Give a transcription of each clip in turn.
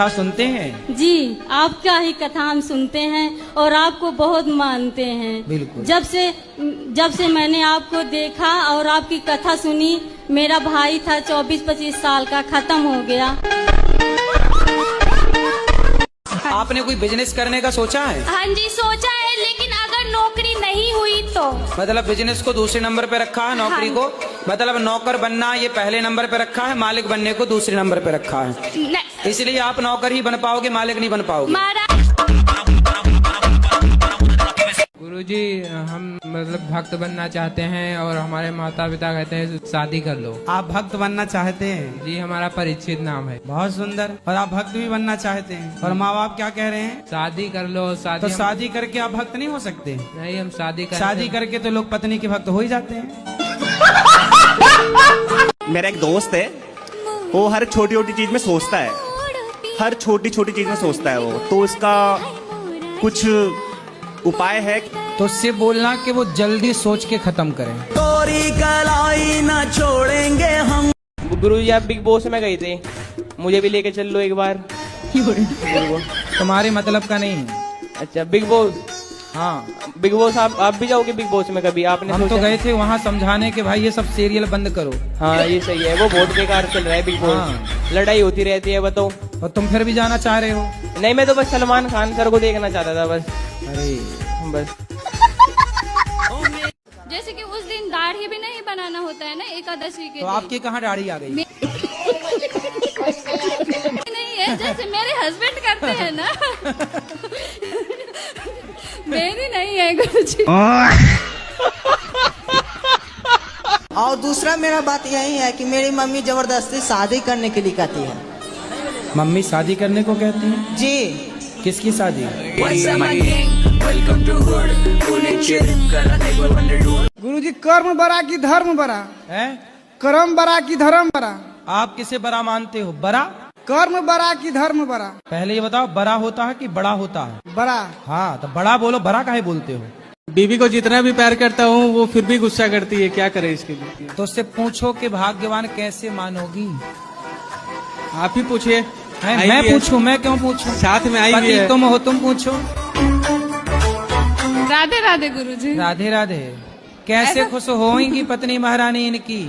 कथा सुनते हैं? जी, आपका ही कथा हम सुनते हैं और आपको बहुत मानते हैं। बिल्कुल। जब से मैंने आपको देखा और आपकी कथा सुनी, मेरा भाई था 24-25 साल का, खत्म हो गया। आपने कोई बिजनेस करने का सोचा है? हाँ जी सोचा है, लेकिन अगर नौकरी नहीं हुई तो। मतलब बिजनेस को दूसरे नंबर पे रखा है, नौकरी को मतलब नौकर बनना ये पहले नंबर पे रखा है, मालिक बनने को दूसरे नंबर पे रखा है। इसलिए आप नौकर ही बन पाओगे, मालिक नहीं बन पाओगे। गुरुजी, हम मतलब भक्त बनना चाहते हैं और हमारे माता पिता कहते हैं शादी कर लो। आप भक्त बनना चाहते हैं? जी, हमारा परीक्षित नाम है। बहुत सुंदर। और आप भक्त भी बनना चाहते हैं और माँ बाप क्या कह रहे हैं? शादी कर लो। तो शादी करके आप भक्त नहीं हो सकते? नहीं, हम शादी करके तो लोग पत्नी के भक्त हो ही जाते हैं। मेरा एक दोस्त है, वो हर छोटी छोटी चीज में सोचता है, हर छोटी छोटी चीज में सोचता है वो, तो इसका कुछ उपाय है? तो उससे बोलना कि वो जल्दी सोच के खत्म करें। तोरी कलाई न छोड़ेंगे हम। गुरुजी, आप बिग बॉस में गए थे, मुझे भी लेके चल लो एक बार। तुम्हारे मतलब का नहीं। अच्छा, बिग बॉस। हाँ, बिग बॉस आप भी जाओगे बिग बॉस में कभी? आपने हम तो गए थे वहाँ समझाने के भाई ये सब सीरियल बंद करो। हाँ, ये सही है, वो बहुत बेकार चल रहा है बिग बॉस। हाँ। लड़ाई होती रहती है, बताओ। और तुम फिर भी जाना चाह रहे हो? नहीं, मैं तो बस सलमान खान सर को देखना चाहता था बस। अरे बस। जैसे कि उस दिन दाढ़ी भी नहीं बनाना होता है ना एकादशी के। तो आपकी कहाँ दाढ़ी आ गई? नहीं है, जैसे मेरे हस्बैंड करते हैं ना। मेरी नहीं है गुरुजी। और दूसरा मेरा बात यही है कि मेरी मम्मी जबरदस्ती शादी करने के लिए कहती है। मम्मी शादी करने को कहती है? जी। किसकी शादी? गुरुजी, कर्म बड़ा की धर्म बड़ा है? कर्म बड़ा की धर्म बड़ा। आप किसे बड़ा मानते हो? बड़ा? कर्म बड़ा की धर्म बड़ा। पहले ये बताओ, बड़ा होता है कि बड़ा होता है? बड़ा। हाँ, तो बड़ा बोलो, बड़ा काहे बोलते हो? बीवी को जितना भी प्यार करता हूँ वो फिर भी गुस्सा करती है, क्या करे इसके लिए? तो उससे पूछो कि भाग्यवान कैसे मानोगी? आप ही पूछिए। मैं पूछूं? मैं क्यों पूछूं? साथ में आई भी है। तुम हो, तुम पूछो। राधे राधे गुरुजी। राधे राधे। कैसे खुश होंगी पत्नी महारानी इनकी?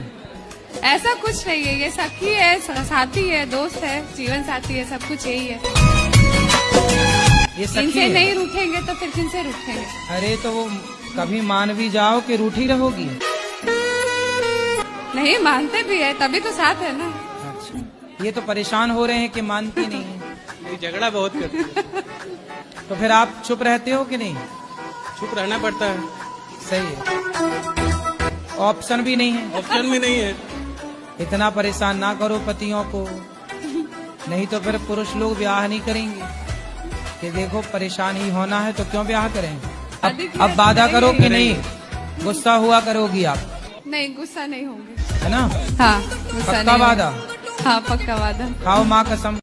ऐसा कुछ नहीं है, ये सखी है, साथी है, दोस्त है, जीवन साथी है, सब कुछ यही है। ये सखी इनसे है? नहीं रूठेंगे तो फिर किनसे रूठेंगे? अरे तो वो कभी मान भी जाओ कि रूठी रहोगी? नहीं, मानते भी है, तभी तो साथ है ना। अच्छा, ये तो परेशान हो रहे हैं कि मानती नहीं है। झगड़ा बहुत करती है। तो फिर आप चुप रहते हो कि नहीं? चुप रहना पड़ता है। सही है, ऑप्शन भी नहीं है। ऑप्शन भी नहीं है। इतना परेशान ना करो पतियों को, नहीं तो फिर पुरुष लोग ब्याह नहीं करेंगे कि देखो परेशान ही होना है तो क्यों ब्याह करें। अब वादा करो कि नहीं गुस्सा हुआ करोगी आप? नहीं, गुस्सा नहीं होंगे, है ना? हाँ, गुस्सा पक्का नहीं वादा? होंगे। हाँ, पक्का वादा। खाओ माँ कसम।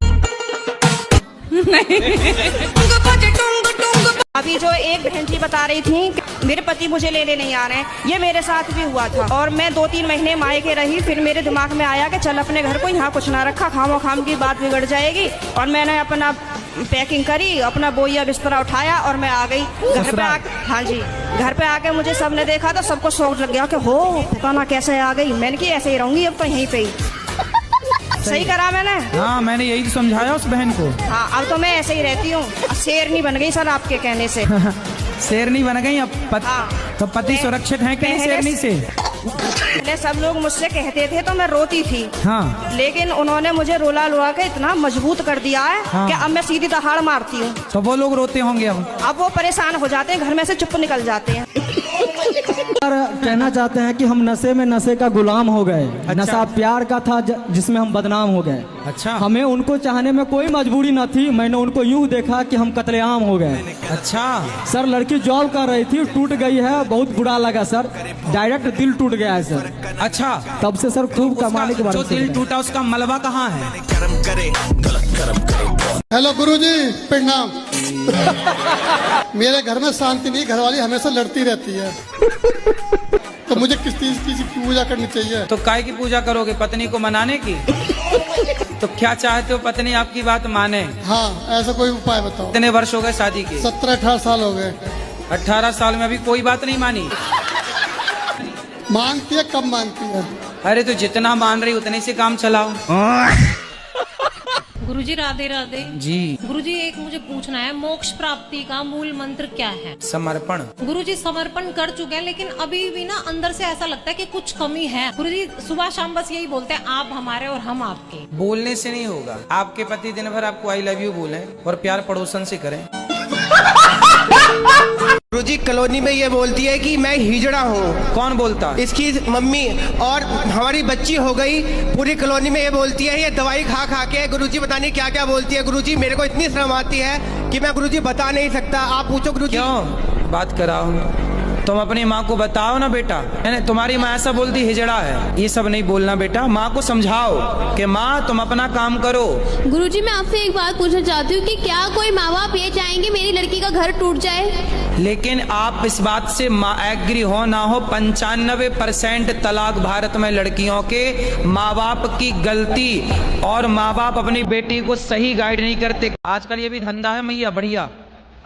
अभी जो एक बहन जी बता रही थी कि मेरे पति मुझे लेने नहीं आ रहे हैं, ये मेरे साथ भी हुआ था। और मैं 2-3 महीने मायके रही, फिर मेरे दिमाग में आया कि चल अपने घर को यहाँ कुछ ना रखा, खामो खाम की बात बिगड़ जाएगी। और मैंने अपना पैकिंग करी, अपना बोइया बिस्तरा उठाया और मैं आ गई घर पे आके। हाँ जी, घर पे आके मुझे सबने देखा तो सबको शौक लग गया कि हो पता ना कैसे आ गई। मैंने की ऐसे ही रहूंगी अब तो यहीं पे ही। सही करा मैंने? हाँ, मैंने यही समझाया उस बहन को। हाँ, अब तो मैं ऐसे ही रहती हूँ। शेरनी बन गई सर आपके कहने से। शेरनी बन गई अब? हाँ। तो पति सुरक्षित है कि नहीं शेरनी से? पहले सब लोग मुझसे कहते थे तो मैं रोती थी। हाँ। लेकिन उन्होंने मुझे रुला रुला के इतना मजबूत कर दिया है। हाँ। कि अब मैं सीधी दहाड़ मारती हूँ। तो वो लोग रोते होंगे अब वो परेशान हो जाते हैं, घर में से चुप निकल जाते हैं। कहना चाहते हैं कि हम नशे में नशे का गुलाम हो गए। अच्छा। नशा प्यार का था जिसमें हम बदनाम हो गए। अच्छा। हमें उनको चाहने में कोई मजबूरी न थी, मैंने उनको यूं देखा कि हम कत्लेआम हो गए। अच्छा सर, लड़की जॉब कर रही थी, टूट गई है, बहुत बुरा लगा सर, डायरेक्ट दिल टूट गया है सर। अच्छा, तब से सर खूब कमाने के बाद जो दिल टूटा उसका मलबा कहाँ है? हेलो गुरुजी, प्रणाम। मेरे घर में शांति नहीं, घरवाली हमेशा लड़ती रहती है। तो मुझे किस चीज की पूजा करनी चाहिए? तो काय की पूजा करोगे? पत्नी को मनाने की? तो क्या चाहते हो पत्नी आपकी बात माने? हाँ, ऐसा कोई उपाय बताओ। कितने वर्ष हो गए शादी के? 17-18 साल हो गए। 18 साल में अभी कोई बात नहीं मानी? मानती है, कब मानती है? अरे तो जितना मान रही उतने से काम चलाओ। गुरुजी राधे राधे जी। गुरुजी एक मुझे पूछना है, मोक्ष प्राप्ति का मूल मंत्र क्या है? समर्पण। गुरुजी समर्पण कर चुके हैं, लेकिन अभी भी ना अंदर से ऐसा लगता है कि कुछ कमी है। गुरुजी सुबह शाम बस यही बोलते हैं, आप हमारे और हम आपके। बोलने से नहीं होगा। आपके पति दिन भर आपको आई लव यू बोले और प्यार पड़ोसन से करें। गुरुजी कॉलोनी में ये बोलती है कि मैं हिजड़ा हूँ। कौन बोलता? इसकी मम्मी। और हमारी बच्ची हो गई, पूरी कॉलोनी में ये बोलती है, ये दवाई खा खा के। गुरुजी पता नहीं क्या क्या बोलती है। गुरुजी मेरे को इतनी शर्म आती है कि मैं गुरुजी बता नहीं सकता। आप पूछो गुरुजी। क्यों बात कराओ? तुम अपनी माँ को बताओ ना बेटा। है तुम्हारी माँ ऐसा बोलती हिजड़ा है, ये सब नहीं बोलना बेटा। माँ को समझाओ कि माँ तुम अपना काम करो। गुरुजी मैं आपसे एक बात पूछना चाहती हूँ कि क्या कोई माँ बाप ये चाहेंगे मेरी लड़की का घर टूट जाए? लेकिन आप इस बात से एग्री हो ना हो, 95% तलाक भारत में लड़कियों के माँ बाप की गलती, और माँ बाप अपनी बेटी को सही गाइड नहीं करते। आजकल ये भी धंधा है मैया बढ़िया।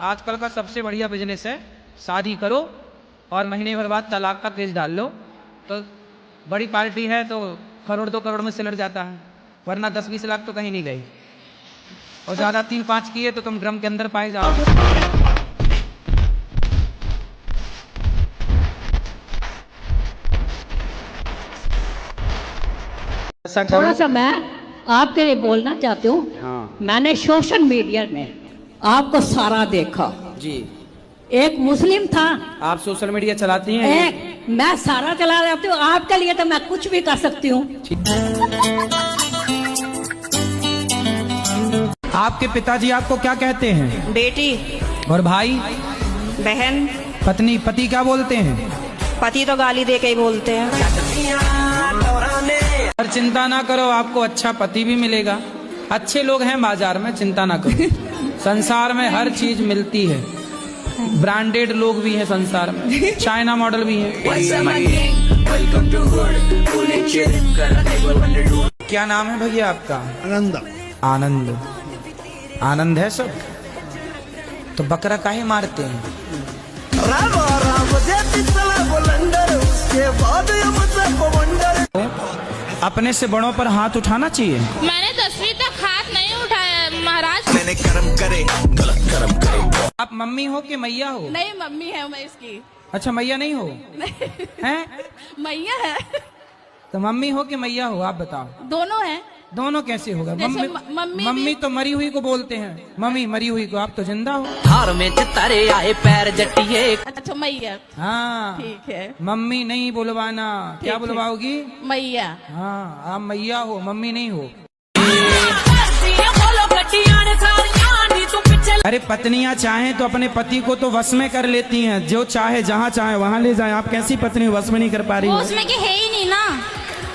आजकल का सबसे बढ़िया बिजनेस है, शादी करो और महीने भर बाद तलाक का केस डाल लो, तो बड़ी पार्टी है तो करोड़ 2 करोड़ में सिलट जाता है, वरना 10-20 लाख तो कहीं नहीं गई। और ज़्यादा 3-5 किए तो तुम ड्रम के अंदर पाए जाओ। थोड़ा सा मैं आपके लिए बोलना चाहती हूँ। हाँ। मैंने सोशल मीडिया में आपको सारा देखा जी। एक मुस्लिम था। आप सोशल मीडिया चलाती हैं? एक मैं सारा चला जाती हूँ। आपके लिए तो मैं कुछ भी कर सकती हूँ। आपके पिताजी आपको क्या कहते हैं? बेटी। और भाई? बहन। पत्नी? पति क्या बोलते हैं? पति तो गाली दे के ही बोलते हैं। और चिंता ना करो, आपको अच्छा पति भी मिलेगा। अच्छे लोग हैं बाजार में, चिंता ना करो। संसार में हर चीज मिलती है। ब्रांडेड लोग भी हैं संसार में, चाइना मॉडल भी हैं। क्या नाम है भैया आपका? आनंद। आनंद। आनंद है सब? तो बकरा काहे मारते हैं? अपने से बड़ों पर हाथ उठाना चाहिए। मैंने 10वीं तक हाथ नहीं उठाया महाराज। मैंने कर्म करे, गलत कर्म करे। आप मम्मी हो कि मैया हो? नहीं मम्मी है मैं इसकी। अच्छा मैया नहीं हो? हैं? मैया है। तो मम्मी हो कि मैया हो आप बताओ? दोनों है। दोनों कैसे होगा? मम्मी मम्मी तो मरी हुई को बोलते हैं, मम्मी मरी हुई को। आप तो जिंदा हो। हार में तारे आए पैर जटिए। अच्छा मैया। हाँ ठीक है। मम्मी नहीं बुलवाना। क्या बुलवाओगी? मैया। हाँ आप मैया हो, मम्मी नहीं हो। अरे पत्नियां चाहें तो अपने पति को तो वश में कर लेती हैं, जो चाहे जहाँ चाहे वहाँ ले जाए। आप कैसी पत्नी वश में नहीं कर पा रही हो? उसमें के है ही नहीं ना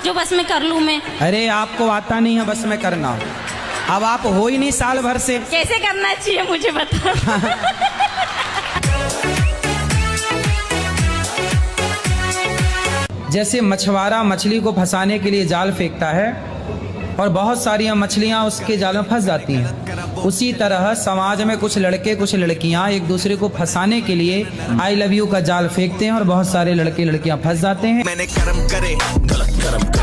जो बस में कर लूं मैं। अरे आपको आता नहीं है बस में करना। अब आप हो ही नहीं साल भर से। कैसे करना चाहिए मुझे बता। जैसे मछुआरा मछली को फंसाने के लिए जाल फेंकता है और बहुत सारी मछलियां उसके जाल में फंस जाती हैं, उसी तरह समाज में कुछ लड़के कुछ लड़कियां एक दूसरे को फंसाने के लिए आई लव यू का जाल फेंकते हैं और बहुत सारे लड़के लड़कियां फंस जाते हैं। मैंने कर्म करे, गलत कर्म करे।